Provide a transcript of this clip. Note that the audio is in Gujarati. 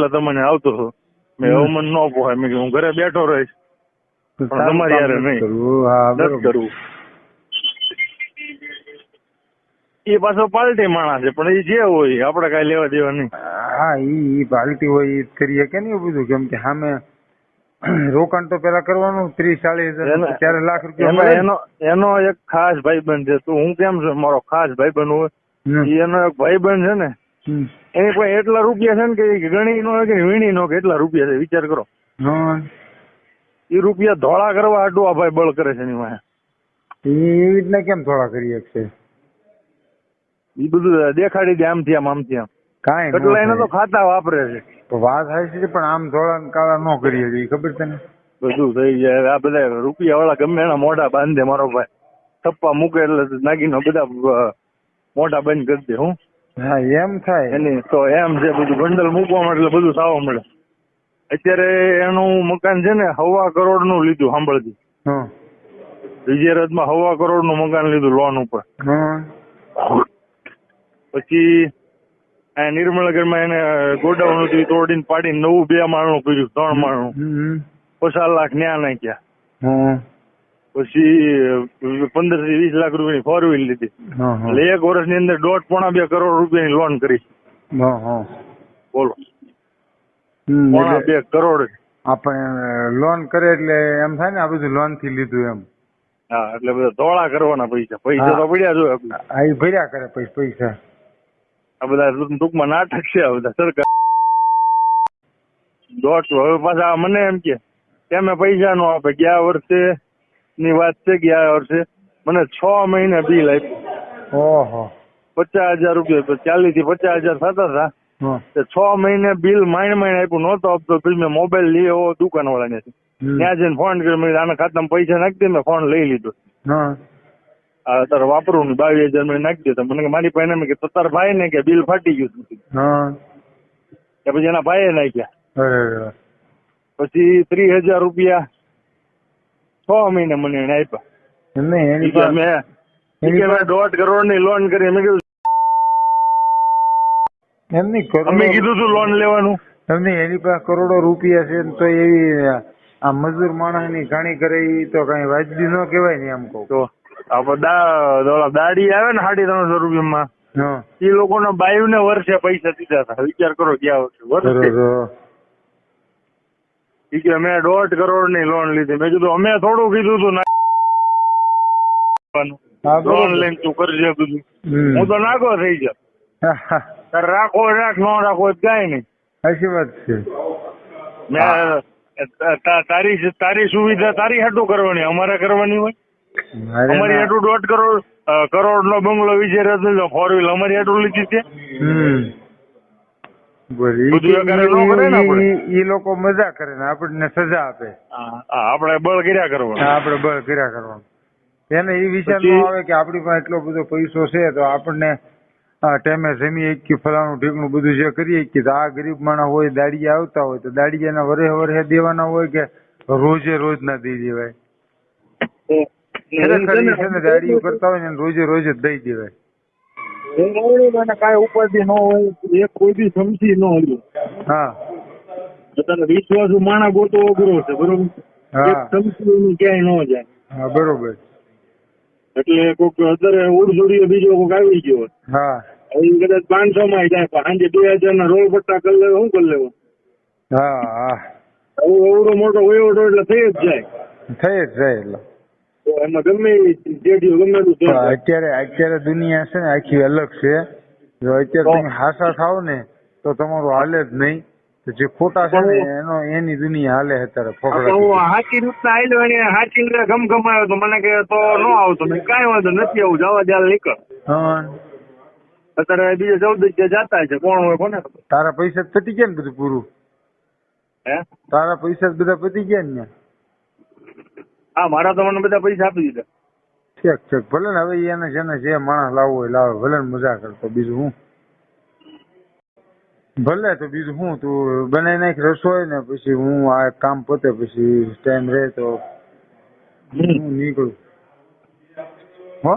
એટલે તમને આવતો હતો. મેં હવે મને ન પોહાય, મેં કીધું હું ઘરે બેઠો રહીશ પણ તમારી યારે નહીં નથી કરવું. એ પાછો પાર્ટી માણસ છે પણ એ જે હોય આપડે કઈ લેવા દેવા નહીં. હા ઈ પાર્ટી હોય ઈ કરીએ કે નહીં બધું, કેમ કે સામે રોકાણ તો પેલા કરવાનું 30-40 ત્યારે લાખ રૂપિયા. એનો એક ખાસ ભાઈબંધ છે. તું હું કેમ છું મારો ખાસ ભાઈબંધ હોય, એનો એક ભાઈબંધ છે ને એની પાસે એટલા રૂપિયા છે ને કે ગણી નો કે વીણી નો કે એટલા રૂપિયા છે. વિચાર કરો, એ રૂપિયા ધોળા કરવા આટલું આ ભાઈ બળ કરે છે. એની એવી રીતના કેમ થોડા કરી શકશે? એ બધું દેખાડી દે આમથી આમ કાંઈ એટલે એને તો ખાતા વાપરે છે. તો વાત થાય છે પણ આમ થોડા કાળા ન કરીએ છીએ, ખબર તને? બધું થઈ જાય. આ બધા રૂપિયા વાળા ગમે એના મોઢા બાંધે મારો ભાઈ, થપ્પા મૂકે એટલે નાગીનો બધા મોઢા બંધ કરી દે. હું હા એમ થાય એની તો એમ છે બધું બંડલ મૂકવા એટલે બધું સાવા મળે. અત્યારે એનું મકાન છે ને 1.25 કરોડ નું લીધું. સાંભળતી વિજયરથમાં 1.25 કરોડ નું મકાન લીધું લોન ઉપર. પછી નિર્મળગઢમાં એને ગોડાઉન હતું તોડીને પાડીને નવું 2 માળનું કર્યું, 3 માળનું 50 લાખ ન્યા નાખ્યા. પછી 15-20 લાખ રૂપિયાની 4 વ્હીલ લીધી. એટલે 1 વર્ષની અંદર 1.5-2 કરોડ રૂપિયાની લોન કરી. બોલો, 1.5-2 કરોડ આપણે લોન કરે એટલે એમ થાય ને આ બધું લોન થી લીધું એમ. હા એટલે બધા ધોળા કરવાના પૈસા તો પડ્યા જો. હા એ ભર્યા કરે પૈસા. આ બધા ટૂંકમાં નાટક છે આ બધા સરકાર. હવે પાછા મને એમ કે તમે પૈસા નો આપે. ગયા વર્ષે ની વાત છે, ગયા વર્ષે મને 6 મહિને બિલ આપ્યું. ઓહો, 50,000 રૂપિયા. તો 40,000 થી 50,000 થતા હતા. 6 મહિને બિલ માંડ આપ્યું. નહોતો આપતો. પછી મેં મોબાઈલ લીધો દુકાન વાળાને, ત્યાં જઈને ફોન કર્યો. આના ખાતામાં પૈસા નાખી દે. મેં ફોન લઈ લીધો. તારે વાપરવું ને 22,000 મને નાખી દેતા. મને મારી પાસે એમ કે તારા ભાઈ ને કે બિલ ફાટી ગયું કે પછી એના ભાઈએ નાખ્યા. પછી 30,000 રૂપિયા 6 મહિને મને એને આપ્યા. મેં 1.5 કરોડ ની લોન કરી. મેં કીધું અમે કીધું તું લોન લેવાનું. એની પાસે કરોડો રૂપિયા છે તો એવી આ મજૂર માણસ ની ઘાણી કરે એ તો કઈ વાજબી ન કહેવાય ને એમ કહું તો. દાડી આવે ને 350 રૂપિયામાં, એ લોકોના બાયુ ને વર્ષે પૈસા દીધા હતા. વિચાર કરો ગયા વર્ષે. મેં 1.5 કરોડ ની લોન લીધી. મેં કીધું અમે થોડું કીધું તું લોન લઈને તું કરજે બધું. હું તો નાખો થઈ જા. રાખો રાખ, ન રાખો કઈ નહીં. સાચી વાત છે. તારી સુવિધા તારી હાટું કરવાની, અમારે કરવાની હોય. અમારી હાટું 1.5 કરોડ નો બંગલો વિજયરથ 4 વ્હીલ અમારી હાટું લીધી છે. એ લોકો મજા કરે ને આપણને સજા આપે. આપણે બળ કર્યા કરવાનું. એને એ વિચાર ન આવે કે આપણી પાસે એટલો બધો પૈસો છે તો આપણને ટાઈમે જમી એકી ફલાણું ઢીકણું બધું જે કરીએ કે આ ગરીબ માણસ હોય દાડિયા આવતા હોય તો દાડિયાના વરહે દેવાના હોય કે રોજે રોજ ના દઈ દેવાય. દાડિયું કરતા હોય ને રોજે જ દઈ દેવાય. કઈ ઉપાધિ ન હોય, એક કોઈ બી સમજી ન હોય. હા અત્યારે વિશ્વાસુ માણસ ગોતો અઘરો છે, બરોબર. સમજી ક્યાંય ન જાય. હા બરોબર. એટલે કોઈક અત્યારે ઉડઝોડીએ બીજો કોઈક આવી ગયો. હા કદાચ 500 માં જાય સાંજે 2,000 ના રોલ પટ્ટા કરી લેવો. શું કરી લેવો? હા એવડો મોટો વહીવટો એટલે થઈ જ જાય. એટલે એમાં ગમે અત્યારે દુનિયા છે ને આખી અલગ છે. જો અત્યારે તમે હાસા થાવ ને તો તમારું હાલે જ નહીં. જે ખોટા છે ને એની દુનિયા હાલે અત્યારે. હાચી રીતના આવેલો એને હાચી રીતે ગમગમાયો તો મને કે તો ન આવતો. કઈ વાંધો નથી, આવું જવા દે નીકળ. અત્યારે બીજે 14 જતા છે. કોણ હોય કોને? તારા પૈસા પતી ગયા ને બધું પૂરું? તારા પૈસા બધા પતી ગયા ને? હા મારા તો મને બધા પૈસા આપી દીધા. ઠીક ભલે ને. હવે એને જેને જે માણસ લાવવો હોય લાવે. ભલે ને મજા કરતો. બીજું હું ભલે તો બીજું હું તું બનાવી નાખ રસોઈ ને પછી હું આ કામ પતે પછી ટાઈમ રહે તો હું નીકળું. હો